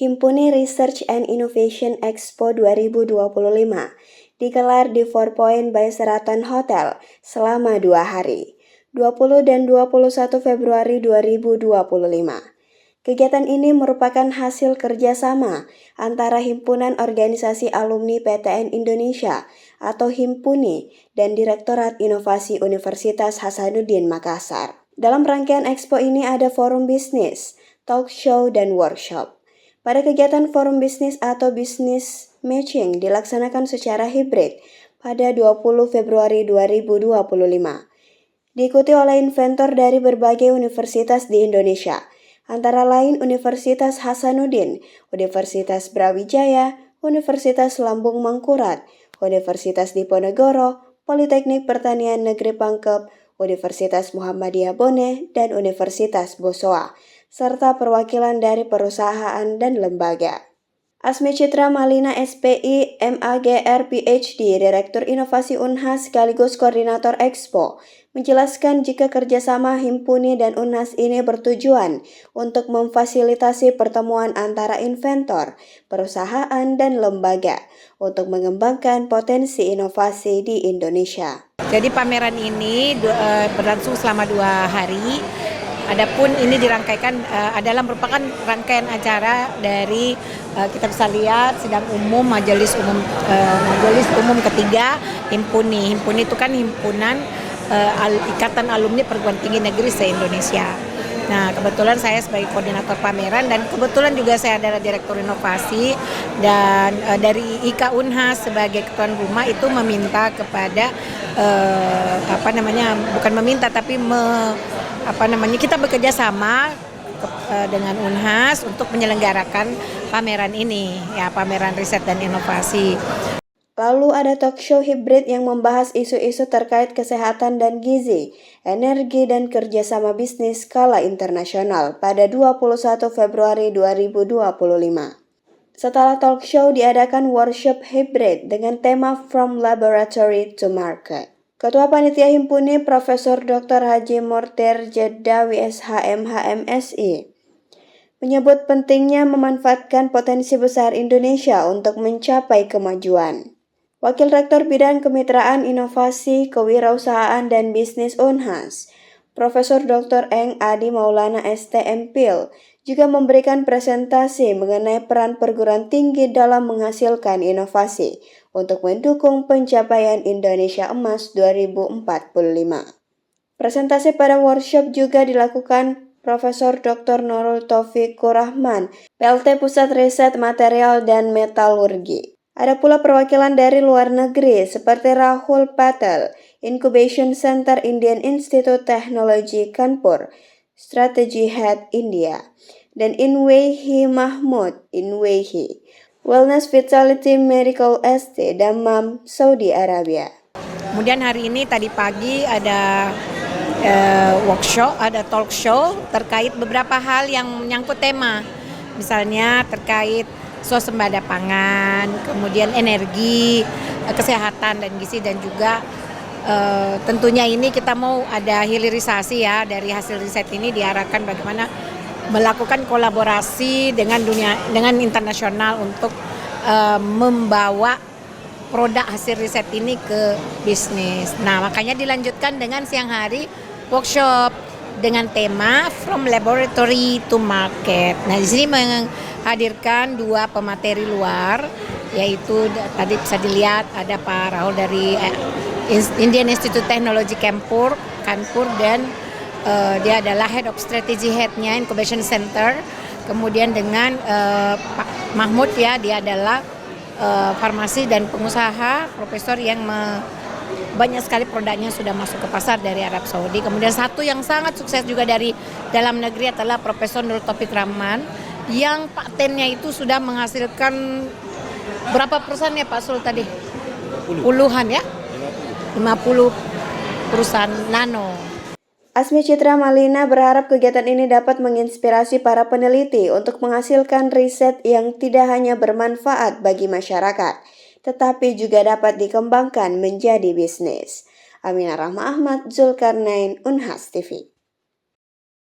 Himpuni Research and Innovation Expo 2025 digelar di 4 Point by Sheraton Hotel selama 2 hari, 20 dan 21 Februari 2025. Kegiatan ini merupakan hasil kerjasama antara Himpunan Organisasi Alumni PTN Indonesia atau Himpuni dan Direktorat Inovasi Universitas Hasanuddin Makassar. Dalam rangkaian expo ini ada forum bisnis, talk show, dan workshop. Pada kegiatan forum bisnis atau business matching dilaksanakan secara hibrid pada 20 Februari 2025. Diikuti oleh inventor dari berbagai universitas di Indonesia, antara lain Universitas Hasanuddin, Universitas Brawijaya, Universitas Lambung Mangkurat, Universitas Diponegoro, Politeknik Pertanian Negeri Pangkep, Universitas Muhammadiyah Bone, dan Universitas Bosowa, serta perwakilan dari perusahaan dan lembaga. Asmi Citra Malina SPI, MAGR PhD, Direktur Inovasi Unhas sekaligus Koordinator Expo, menjelaskan jika kerjasama Himpuni dan Unhas ini bertujuan untuk memfasilitasi pertemuan antara inventor, perusahaan, dan lembaga untuk mengembangkan potensi inovasi di Indonesia. Jadi pameran ini berlangsung selama 2 hari. Adapun ini adalah merupakan rangkaian acara dari kita bisa lihat sidang umum majelis umum ketiga Himpuni. Himpuni itu kan himpunan Ikatan Alumni Perguruan Tinggi Negeri se-Indonesia. Nah, kebetulan saya sebagai koordinator pameran dan kebetulan juga saya adalah direktur inovasi dan dari IKA Unhas sebagai ketuan rumah itu meminta kepada kita bekerja sama dengan Unhas untuk menyelenggarakan pameran ini, ya, pameran riset dan inovasi. Lalu ada talk show hibrid yang membahas isu-isu terkait kesehatan dan gizi, energi, dan kerjasama bisnis skala internasional pada 21 Februari 2025. Setelah talk show diadakan workshop hibrid dengan tema From Laboratory to Market. Ketua Panitia Himpuni Profesor Dr. Haji Mortir Jeddah WSHM HMSI menyebut pentingnya memanfaatkan potensi besar Indonesia untuk mencapai kemajuan. Wakil Rektor Bidang Kemitraan Inovasi, Kewirausahaan, dan Bisnis Unhas, Profesor Dr. Eng Adi Maulana STMPil, juga memberikan presentasi mengenai peran perguruan tinggi dalam menghasilkan inovasi untuk mendukung pencapaian Indonesia Emas 2045. Presentasi pada workshop juga dilakukan Profesor Dr. Nurul Taufikur Rahman, PLT Pusat Riset Material dan Metalurgi. Ada pula perwakilan dari luar negeri seperti Rahul Patel, Incubation Center Indian Institute Technology Kanpur, Strategy Head India, dan Inwehi Mahmud Inwehi, Wellness Vitality Medical ST Dammam, Saudi Arabia. Kemudian hari ini tadi pagi ada workshop, ada talk show terkait beberapa hal yang menyangkut tema, misalnya terkait swasembada pangan, kemudian energi, kesehatan dan gizi, dan juga tentunya ini kita mau ada hilirisasi ya dari hasil riset ini, diarahkan bagaimana melakukan kolaborasi dengan internasional untuk membawa produk hasil riset ini ke bisnis. Nah, makanya dilanjutkan dengan siang hari workshop dengan tema From Laboratory to Market. Nah, di sini menghadirkan 2 pemateri luar, yaitu tadi bisa dilihat ada Pak Rahul dari Indian Institute Technology Kanpur, dan dia adalah Head of Strategy Head-nya Incubation Center. Kemudian dengan Pak Mahmud, ya, dia adalah farmasi dan pengusaha, profesor yang banyak sekali produknya sudah masuk ke pasar dari Arab Saudi. Kemudian satu yang sangat sukses juga dari dalam negeri adalah Profesor Nurul Taufikur Rahman yang patennya itu sudah menghasilkan berapa perusahaan ya Pak Sul tadi? Puluhan ya? 50 perusahaan nano. Asmi Citra Malina berharap kegiatan ini dapat menginspirasi para peneliti untuk menghasilkan riset yang tidak hanya bermanfaat bagi masyarakat, tetapi juga dapat dikembangkan menjadi bisnis. Aminah Rahma Ahmad, Zulkarnain, Unhas TV.